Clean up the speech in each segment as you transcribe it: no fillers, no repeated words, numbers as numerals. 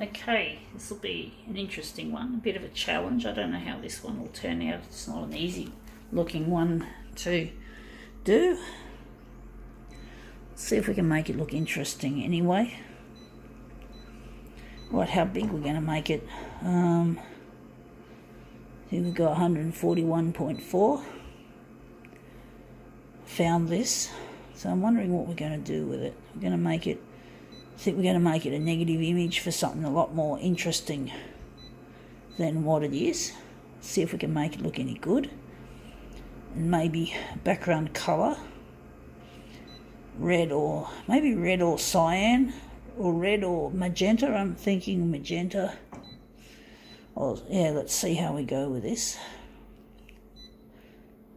Okay, this will be an interesting one, a bit of a challenge. I don't know how this one will turn out. It's not an easy looking one to do. Let's see if we can make it look interesting anyway. Right, how big we're going to make it. Here we've got 141.4. Found this. So I'm wondering what we're going to do with it. We're going to make it, I think we're going to make it a negative image for something a lot more interesting than what it is. See if we can make it look any good. And maybe background colour. Red or, maybe red or cyan. Or red or magenta. I'm thinking magenta. Oh, yeah, let's see how we go with this.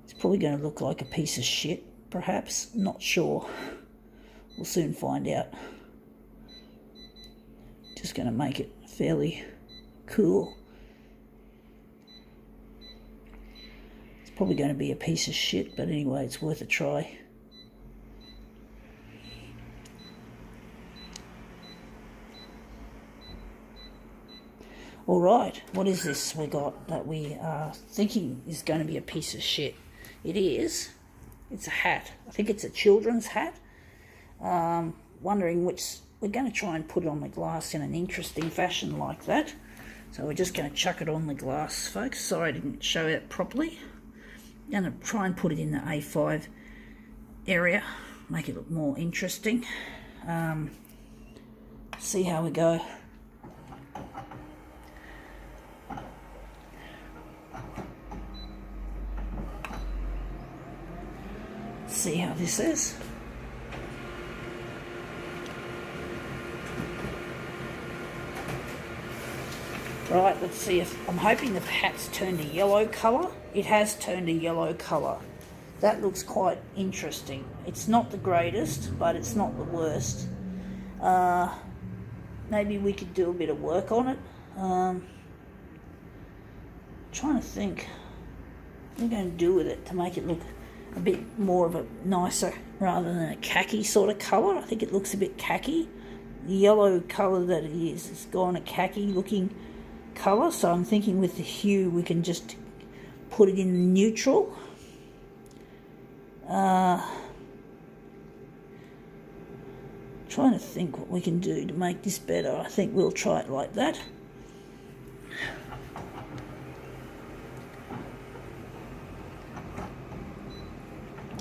It's probably going to look like a piece of shit, perhaps. Not sure. We'll soon find out. Just going to make it fairly cool. It's probably going to be a piece of shit, but anyway, it's worth a try. All right, what is this we got that we are thinking is going to be a piece of shit? It is. It's a hat. I think it's a children's hat. Wondering which... We're going to try and put it on the glass in an interesting fashion like that. So we're just going to chuck it on the glass, folks. Sorry I didn't show it properly. I'm going to try and put it in the A5 area. Make it look more interesting. See how we go. See how this is. Right, let's see if... I'm hoping the hat's turned a yellow colour. It has turned a yellow colour. That looks quite interesting. It's not the greatest, but it's not the worst. Maybe we could do a bit of work on it. Trying to think what we're going to do with it to make it look a bit more of a nicer rather than a khaki sort of colour. I think it looks a bit khaki. The yellow colour that it is, it's gone a khaki looking colour, so I'm thinking with the hue we can just put it in neutral. Trying to think what we can do to make this better. I think we'll try it like that.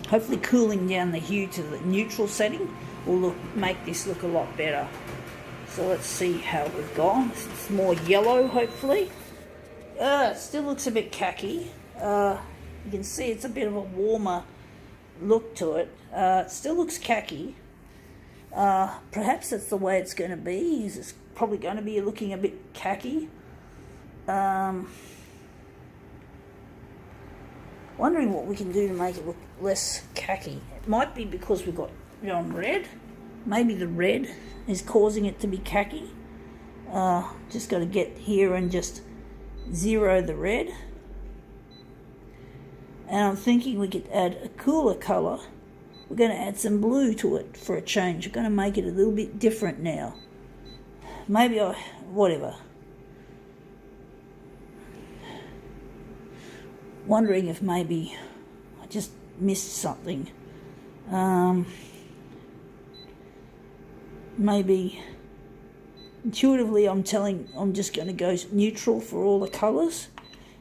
Hopefully cooling down the hue to the neutral setting will make this look a lot better. So let's see how we've gone. It's more yellow, hopefully. It still looks a bit khaki. You can see it's a bit of a warmer look to it. It still looks khaki. Perhaps that's the way it's going to be. It's probably going to be looking a bit khaki. Wondering what we can do to make it look less khaki. It might be because we've got it on red. Maybe the red is causing it to be khaki. Just got to get here and just zero the red. And I'm thinking we could add a cooler colour. We're going to add some blue to it for a change. We're going to make it a little bit different now. Maybe whatever. Wondering if maybe I just missed something. Maybe intuitively I'm just going to go neutral for all the colours.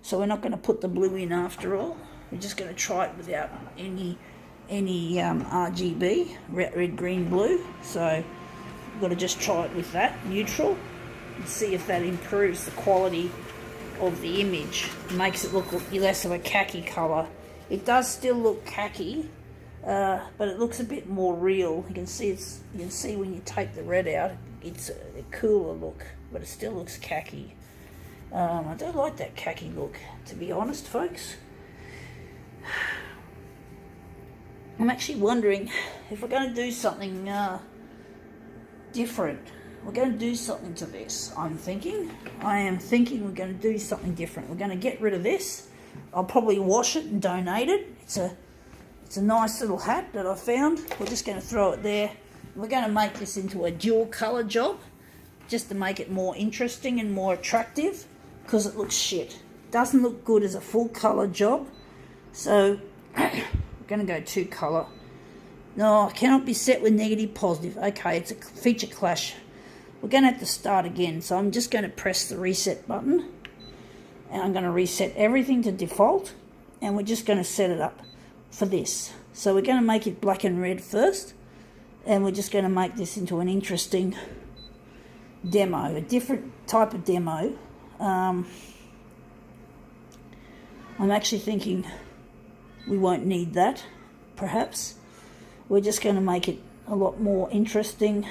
So we're not going to put the blue in after all. We're just going to try it without any RGB, red, green, blue. So we've got to just try it with that, neutral, and see if that improves the quality of the image. It makes it look less of a khaki colour. It does still look khaki, but it looks a bit more real. You can see when you take the red out, it's a cooler look, but it still looks khaki. I don't like that khaki look, to be honest, folks. I'm actually wondering if we're going to do something different. We're going to do something to this, I am thinking we're going to do something different. We're going to get rid of this. I'll probably wash it and donate it. It's a nice little hat that I found. We're just going to throw it there. We're going to make this into a dual colour job. just to make it more interesting and more attractive, because it looks shit. Doesn't look good as a full colour job. So we're going to go 2 colour. No, cannot be set with negative positive. Okay, it's a feature clash. We're going to have to start again. So I'm just going to press the reset button. And I'm going to reset everything to default. And we're just going to set it up for this. So we're going to make it black and red first. And we're just going to make this into an interesting demo. A different type of demo. I'm actually thinking we won't need that, perhaps. We're just going to make it a lot more interesting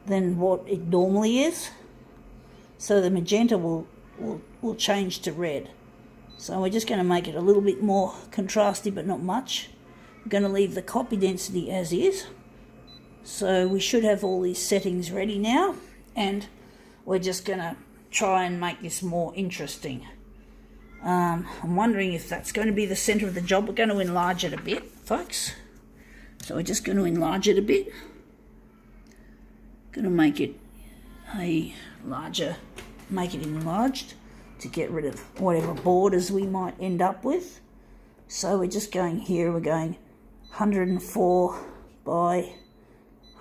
than what it normally is. So the magenta will change to red. So we're just going to make it a little bit more contrasty, but not much. We're going to leave the copy density as is. So we should have all these settings ready now. And we're just going to try and make this more interesting. I'm wondering if that's going to be the centre of the job. We're going to enlarge it a bit, folks. So we're just going to enlarge it a bit. Going to make it enlarged to get rid of whatever borders we might end up with. So we're just going here, we're going 104 by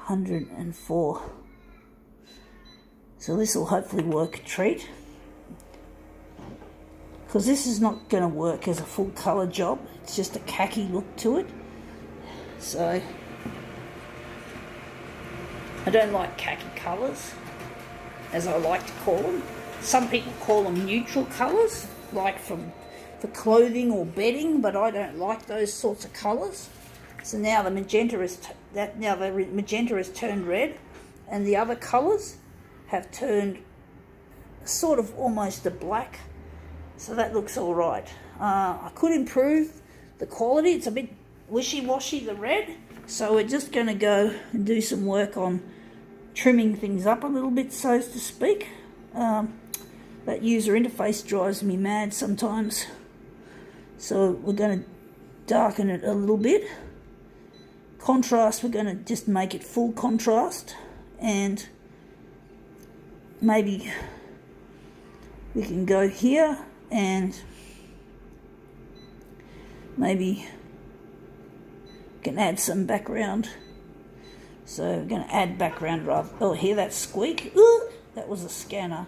104. So this will hopefully work a treat. Because this is not going to work as a full colour job. It's just a khaki look to it. So I don't like khaki colours, as I like to call them. Some people call them neutral colours, like for clothing or bedding, but I don't like those sorts of colours. So now the magenta has turned red, and the other colours have turned sort of almost a black. So that looks all right. I could improve the quality. It's a bit wishy-washy, the red. So we're just going to go and do some work on trimming things up a little bit, so to speak. That user interface drives me mad sometimes. So we're going to darken it a little bit. Contrast, we're going to just make it full contrast. And maybe we can go here and maybe can add some background. So we're going to add background rather. Oh, hear that squeak? Ooh, that was a scanner,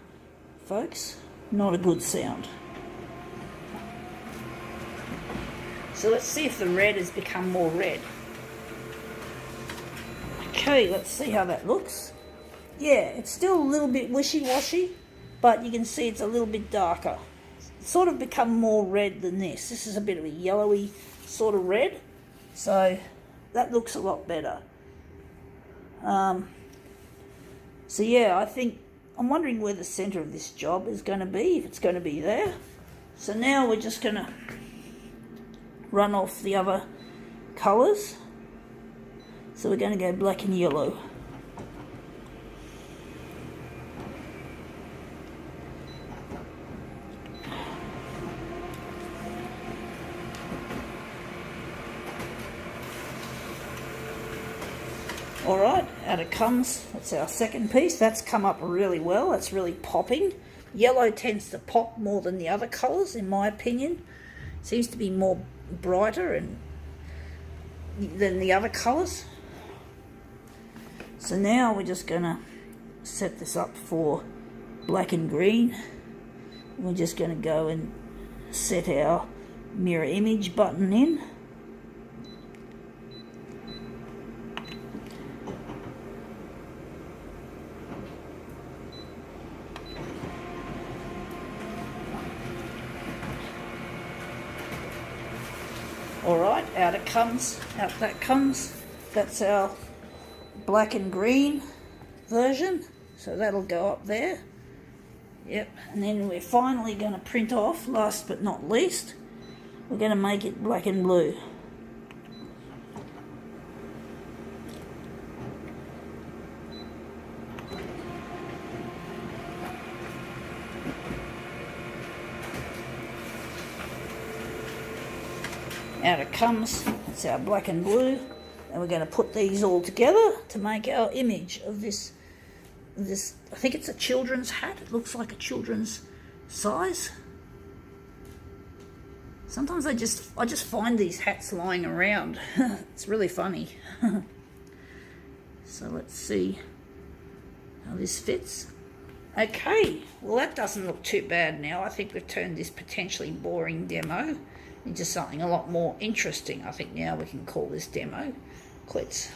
folks. Not a good sound. So let's see if the red has become more red. Okay, let's see how that looks. Yeah, it's still a little bit wishy-washy, but you can see it's a little bit darker. It's sort of become more red than this. This is a bit of a yellowy sort of red. So that looks a lot better. So yeah, I'm wondering where the centre of this job is going to be, if it's going to be there. So now we're just going to run off the other colours. So we're going to go black and yellow. Alright, out it comes. That's our second piece. That's come up really well. That's really popping. Yellow tends to pop more than the other colours, in my opinion. Seems to be more brighter than the other colours. So now we're just going to set this up for black and green. We're just going to go and set our mirror image button in. Alright, out that comes. That's our black and green version. So that'll go up there. Yep, and then we're finally going to print off, last but not least, we're going to make it black and blue. Out it comes. That's our black and blue. And we're going to put these all together to make our image of this this, I think it's a children's hat. It looks like a children's size. Sometimes I just find these hats lying around. It's really funny. So let's see how this fits. Okay, well that doesn't look too bad now. I think we've turned this potentially boring demo into something a lot more interesting. I think now we can call this demo quits.